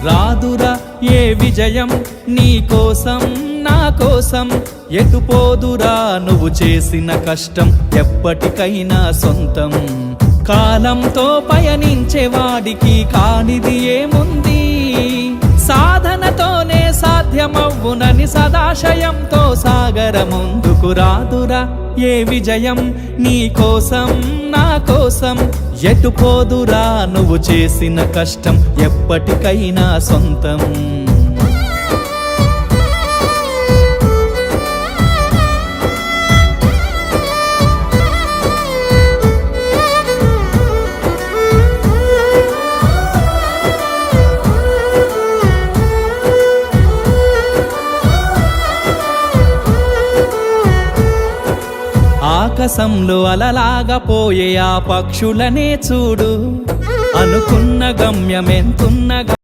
రాదురా ఏ విజయం నీ కోసం నా కోసం, ఎటుపోదురా నువ్వు చేసిన కష్టం ఎప్పటికైనా సొంతం. కాలంతో పయనించేవాడికి కానిది ఏముంది, సాధనతోనే సాధ్యమవ్వునని సదాశయంతో సాగర ముందుకు. రాదురా ఏ విజయం నీ కోసం నా కోసం, ఎటుపోదురా నువ్వు చేసిన కష్టం ఎప్పటికైనా సొంతం. ఆకాశంలో అలలాగా పోయే ఆ పక్షులనే చూడు, అనుకున్న గమ్యమెంతున్నగా